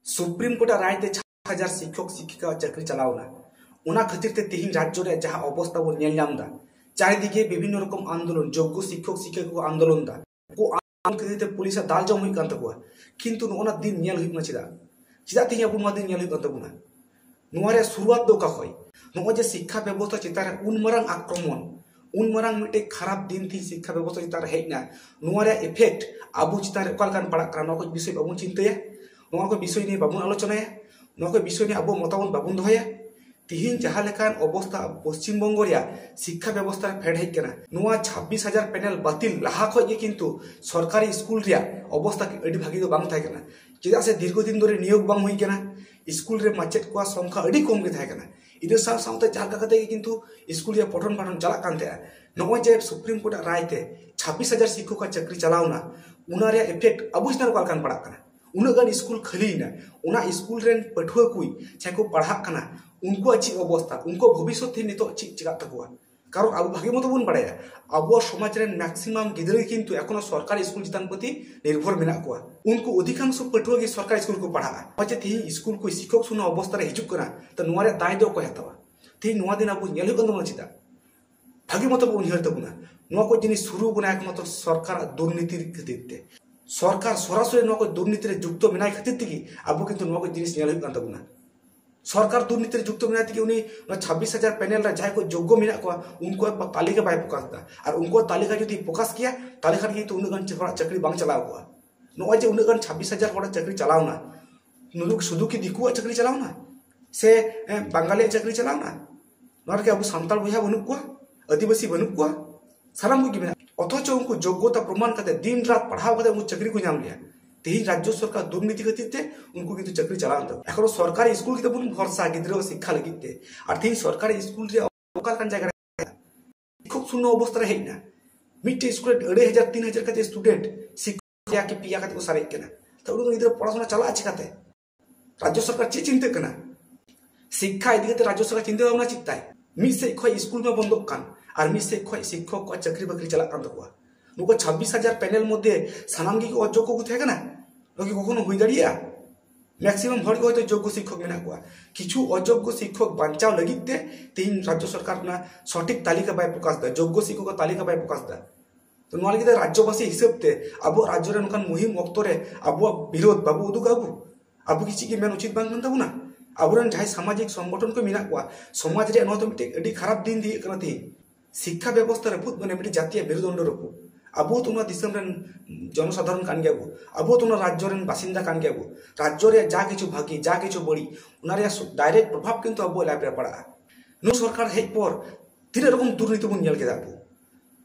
Supreme court रायते 6000 शिक्षक शिक्षिका चाकरी चलावना उना खातिर ते तिहिन राज्य रे जहां अवस्था बन नेल नामदा चारिदिके विभिन्न रकम आंदोलन योग्य शिक्षक शिक्षिका को आंदोलन दा को आंदोलन खातिर ते पुलिस दाल जम हुई कान तकुआ किंतु नोना दिन नेल हुई चिदा चिदा तिहि अबु मा दिन नेल हुई कान तबुना नोरे शुरुआत दो का होय नो जे शिक्षा व्यवस्था चितारे उनमरंग आक्रमण उनमरंग मिटे खराब दिन थी शिक्षा व्यवस्था चितारे हेना नोरे इफेक्ट अबु चितारे कालकान पड़ा करा नो को विषय बाबू चिंताया नो को विषय ने बाबू आलोचनाया नो को विषय ने अबु मतवन बाबू दोया तिहिन जहां लेकान अवस्था पश्चिम बंग शिक्षा व्यवस्था फेड हेकना 26,000 पैनल बातिल लहा खय किंतु सरकारी स्कूल रिया अवस्था अडी भागी दो बांग थायकना चिदा से दीर्घदिन धरे नियोग बांग हुई कना स्कूल रे माचेत को संख्या अडी कम गे थायकना इदर साथे जागा कते किंतु स्कूल रे पठन पाठन चला कानते नो जे सुप्रीम कोर्ट रायते 26,000 शिक्षक का चाकरी चलावना उना रे इफेक्ट अबु स्तर को कान पड़ा कना उना गन स्कूल खलीना उना स्कूल रेन पठुआ कुई चाहे को पढ़ा कना उनको अच्छी अवस्था उनको भविष्य थी नितो चिका तकुआ कारण अब भागे मत बन पड़े अब समाज रे मैक्सिमम गिदरे किंतु एखोनो सरकारी स्कूल चितान प्रति निर्भर मेना कुआ उनको अधिकांश पठुआ के सरकारी स्कूल को पढ़ा पचे थी स्कूल को शिक्षक सुनो अवस्था रे हिजुक कना त नोरे दाय दो को हेतवा थी नोआ दिन अब नेल गंदम चिता भागे मत बन हेर तबुना नो को जिनिस शुरू गुना एकमात्र सरकार दुर्नीति खतिते सरकार सरासरि नो को दुर्नीति रे जुक्त मेनाय खतिति अब किंतु नो को जिनिस नेल कान तबुना सरकार दुर्नीति जुक्त मेना थी उन्हीं 26,000 पैनल जहां को योग्य मेना को उनको तालिका बाय प्रकाशदा और उनको तालिका जो प्रकाश किया तालिका की तो उनगन चाकरी बांग चलाव को नो जे उनगन 26,000 हड़ चाकरी चलावना नुलुक सुदु की दिकुआ चाकरी चलावना से बांगाली चाकरी चलावना नोर के अब सानताल बुझा बनु को आदिवासी बनु को साराम को अथच उनको योग्यता प्रमाण करते दिन रात पढ़ाव करते उनको चाकरी को नाम लिया तेही राज्य सरकार दुर्नीति खातिर उनको किंतु चाकरी चलान एखो सरकारी स्कूल की बुन भरसा गिद्रो शिक्षा लगिते और तेही सरकारी स्कूल रे ओकाल कान जगह शिक्षक शून्य अवस्था हेना मिटे स्कूल 2,500-3,000 का स्टूडेंट शिक्षक या के पिया का सारे केना तो उनको गिद्रो पढ़ाशोना चला चिकाते राज्य सरकार चे चिंता करना शिक्षा इदिके राज्य सरकार चिंता भावना चिताय मि से खय स्कूल में बंद कान और मि से खय शिक्षक को चाकरी बाकरी चला कान तकुआ नुको 26,000 पैनल मध्य सानामगी को अयोग्य को थाकेना नोकी कखनो हुई दाड़िया मैक्सिमम हर को योग्य शिक्षक मेना को किछु अयोग्य शिक्षक बांचाव लगिते तीन राज्य सरकार ना सठिक तालिका बाय प्रकाश दा योग्य शिक्षक तालिका बाय प्रकाश दा तो नोआ लगिते राज्यवासी हिसाब ते अब राज्य रे नोकान मुहिम वक्त रे अब विरोध बाबू उदुक अब किछि की मेन उचित बांग तबुना अबरन जहां सामाजिक संगठन को मेना को समाज रे नो तो मिटे अडी खराब दिन दी कना थी शिक्षा व्यवस्था रे बहुत बने मिटे जातीय विरोध रपु अब तुम दिसम जनसाधारण कान गया अब तुम राज्य बासिंदा कान गया राज्य रे जा किछु भागी जा किछु बड़ी उनारे डायरेक्ट प्रभाव किंतु अब लाइफ रे पड़ा नो सरकार हेज पर तीन रकम दुर्नीति बन नेल केदा अब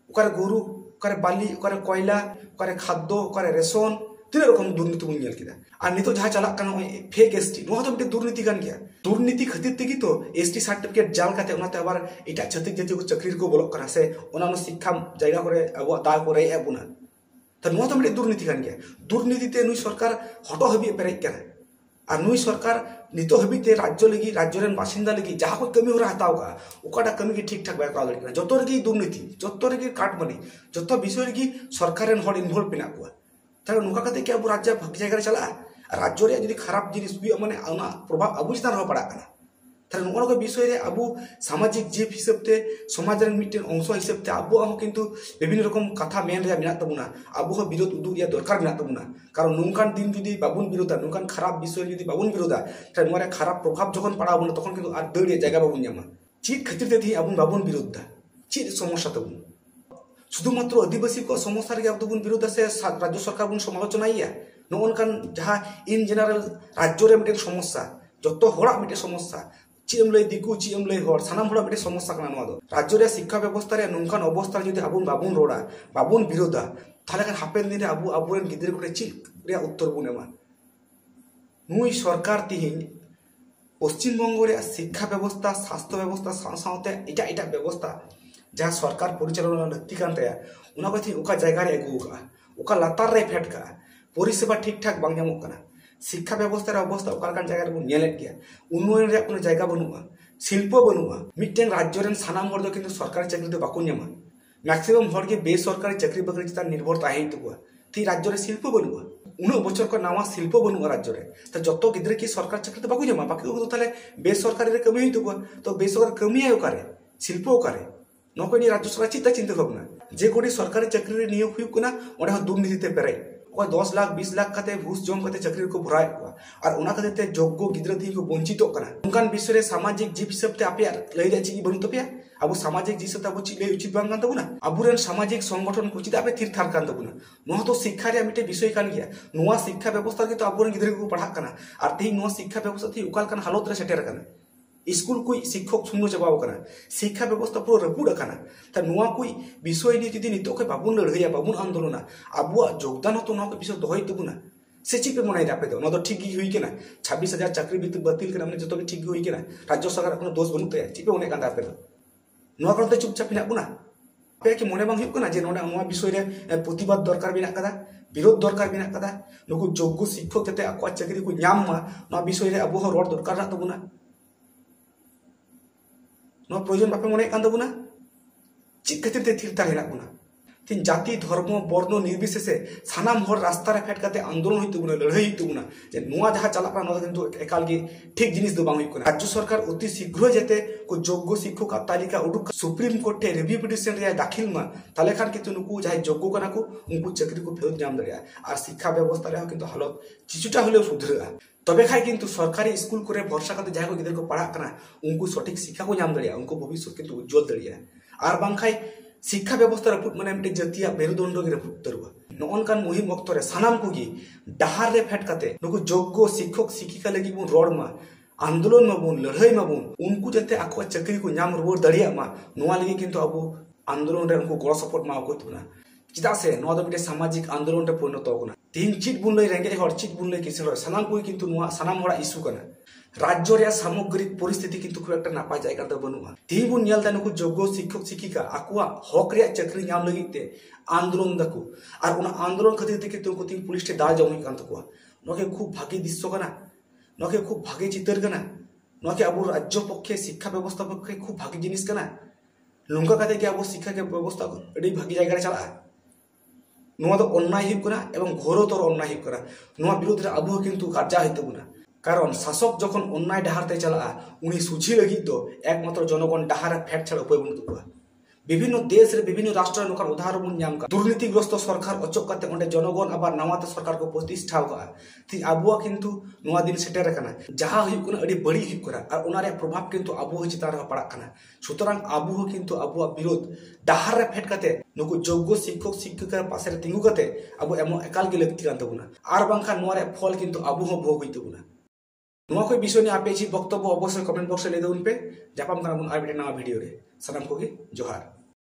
ओकारे गोरु ओकारे बाली ओकारे कोयला ओकारे खाद्य ओकारे रेशन तीन रकम दुर्नीति बन नेल केदा आ नितो जहा चला कान फेक एसटी नो तो मिटे दुर्नीति कान गया दुर्नीति खातिर तेगी तो एसटी सर्टिफिकेट जाल काते उनाते आबार इटा छतिक जाति को चाकरी को बोलक करा से ओनानो शिक्षा जायगा करे अब दा करे एबुना त नो तो मिटे दुर्नीति कान गया दुर्नीति ते नुई सरकार हटो हबी पेरे करा और नुई सरकार नितो हबी ते राज्य लगी राज्य रेन बासिंदा लगी जहा को कमी होरा हताव का ओकाटा कमी की ठीक ठाक बाय करा लगी जतो रे की दुर्नीति जतो रे की काट मनी जतो विषय रे की सरकार रेन हड इन्वॉल्व पिना को तार नुका कते के अब राज्य भाग जायगा रे चला राज्य रे यदि खराब जिनिस भी माने आना प्रभाव अबु चितान हो पड़ा कना तार नुका को विषय रे अबु सामाजिक जीव हिसाबते समाज रे मिटेन अंश हिसाबते अबु हम किंतु विभिन्न रकम कथा मेन रे मिना तबुना अबु हो विरोध उदु या दरकार मिना तबुना कारण नुकान दिन जदि बाबुन विरोधा नुकान खराब विषय जदि बाबुन विरोधा तार नोरे खराब प्रभाव जखन पड़ा बन तखन किंतु आ दड़िया जायगा बाबुन न्यामा चीज खातिर ते थी अबुन बाबुन विरोधा चीज समस्या तबुन शुधुमात्र आदिवासी को समस्या रे अबुन विरोध से राज्य सरकार बुन समालोचना या नोनकान जहां इन जनरल राज्य रे मिटे समस्या जतो होड़ा मिटे समस्या चीम लय दिकु चीम लय होड़ सानाम होड़ा मिटे समस्या कना नोआ दो राज्य रे शिक्षा व्यवस्था रे नोनकान अवस्था जदि अबुन बाबुन रोड़ा बाबुन विरोधा थाले खान हापेन दिन रे अबु अबुरेन गिदरे कोटे ची रे उत्तर बुन एमा नुई सरकार तिहिन पश्चिम बंग रे शिक्षा व्यवस्था स्वास्थ्य व्यवस्था साथे इटा इटा व्यवस्था जहां सरकार परिचालन लक्ति कान तया उना को थी ओका जायगा रे अगु का ओका लतार रे फेट का परिसेवा ठीक ठाक बांग जामो कना शिक्षा व्यवस्था रे अवस्था ओका कान जायगा रे बन नेलेट गया उन्नयन रे कोनो जायगा बनुआ शिल्प बनुआ मिटेन राज्य रेन सानाम हर दो किंतु सरकारी चाकरी दो बाको न्यामा मैक्सिमम हर के बेसरकारी चाकरी बाकरी चिता निर्भर ताहे तो थी राज्य रे शिल्प बनुआ उन बचर को नवा शिल्प बनू राज्य में जो गिद्रे की सरकार चाकरी बाको जमा बाकी को ताले बेसरकारी कमी हुई तो बेसरकार कमी ओकारे शिल्प ओकारे नको राज्य सरकार चिंता भावना जे कोई सरकारी चाकरी नियोग हुई दुर्नीति पेराई 10 लाख 20 लाख घूस जम चाकरी को भराए और योग्य गिद्रा दी को वंचित उनकान विषय सामाजिक जीव हिसाब से आपे लैदा ची बनू तपे अब सामाजिक जीव हिसाब अब ची उचित बांग तबना अब सामाजिक संगठन को चिदा आपे थिर थार कान तबना नोहा तो शिक्षा रे मिटे विषय कान गया नोआ शिक्षा व्यवस्था के तो अब गिद्रा को पढ़ा कना और तेही नोआ शिक्षा व्यवस्था थी उकाल कान हालत रे सेटेर कना स्कूल कोई शिक्षक शून्य चाबाव कना शिक्षा व्यवस्था पूरा रपुड़ कना ता नोआ कोई विषय नि जदि नितो के बाबुन लड़हैया बाबुन आंदोलन अबुआ योगदान तो नोआ के विषय दोहई तबुना से ची पे मनाई दापे दो न तो ठीक हुई के ना 26,000 चाकरी बातिल करना जो तो ठीक हुई के ना राज्य सरकार कोनो दोष बनू तया ची पे ओने कांदा पे दो नोआ करते चुपचाप हिना बुना पे कि मने बांग हुई कना जे नोडा नोआ विषय रे प्रतिबाद दरकार बिना कदा विरोध दरकार बिना कदा नुकु योग्य शिक्षक जते आको चाकरी को ᱧᱟᱢ मा नोआ विषय रे अबु रोड दरकार ना तबुना प्रयोजन बापे मन तबना चेक खातिर थिरता हेना बुना तीन जाति धर्म वर्ण निर्विशेषे सानाम हर रास्ता रे फेट काते आंदोलन होई तबना लड़ाई होई तबना जे नुआ जहा चला नो किंतु एकाल गे ठीक जिनिस दो बांग होई कना राज्य सरकार अति शीघ्र जेते को योग्य शिक्षक तालिका उडुक सुप्रीम कोर्ट रे रिव्यू पिटिशन रे दाखिल मा ताले खान किंतु नुकु जहा योग्य कना को उनको चाकरी को फेरत जाम दरिया और शिक्षा व्यवस्था रे किंतु हालत चिचुटा हले सुधरगा तबे खाई किंतु सरकारी स्कूल को भरसा करते जहाँ को गिद्रा को पढ़ा करना उनको सठिक शिक्षा को नाम दड़िया उनको भविष्य किंतु उज्जवल दड़िया और बांखाई शिक्षा व्यवस्था रपुट माने मिटे जतिया मेरुदंड के रपुट तरुआ नोनकान मुहिम वक्त रे सानाम को गी डहार रे फेट काते नुकु योग्य शिक्षक शिक्षिका लगी बुन रोड मा आंदोलन मा बुन लड़ाई मा बुन उनको जते आको चाकरी को नाम रुवार दड़िया मा नोआ लगी किंतु अब आंदोलन रे उनको गड़ सपोर्ट मा को तुना चिदा से नोआ दो मिटे सामाजिक आंदोलन रे परिणत होना तीन चीट बुन लई रेंगे हर चीट बुन लई किसे सानाम को किंतु नोआ सानाम हड़ा इशू कना राज्य रे सामग्रिक परिस्थिति किंतु खूब एक नापा जायगा तो बनुआ तीन बुन नेलता नुकु योग्य शिक्षक शिक्षिका आकुआ हक रे चाकरी नाम लगी ते आंदोलन दको और उना आंदोलन खातिर ते किंतु को तीन पुलिस टे दाल जमी कान तकोआ नके खूब भागी दृश्य कना नके खूब भागी चितर कना नके अब राज्य पक्षे शिक्षा व्यवस्था पक्षे खूब भागी जिनिस कना लुंगा काते के अब शिक्षा के व्यवस्था अडी भागी जायगा रे चला नोआ तो अन्याय हुई कना एवं घोरतर अन्याय हुई कना नोआ विरोध रे अब किंतु कार्जा होते बुना कारण शासक जखन अन्याय डहारते चला उनी सुझी लगी तो एकमात्र जनगण डहार फेट छाड़ा उपाय बनू तकुआ विभिन्न देश रे विभिन्न राष्ट्र नोकर उदाहरण बुन नाम का दुर्नीतिग्रस्त सरकार अचक काते ओंडे जनगण आबार नवाते सरकार को प्रतिष्ठा का थी आबुआ किंतु नोआ दिन सेटेर कना जहा हुई कना अडी बड़ी हुई करा और उनारे प्रभाव किंतु आबुआ चितार पड़ा कना सुतरां आबुआ किंतु आबुआ विरोध डहार रे फेट काते नुकु योग्य शिक्षक शिक्षिका पासे रे तिंगु काते आबु एमो एकाल गे लगती कान तबुना आर बांखा नोआ रे फल किंतु आबुआ भोग होई तबुना नोआ कोई विषय ने आपे ची वक्तव्य अवश्य कमेंट बॉक्स ले देउन पे जापाम कना बुन आर नवा वीडियो रे सलाम को जोहार।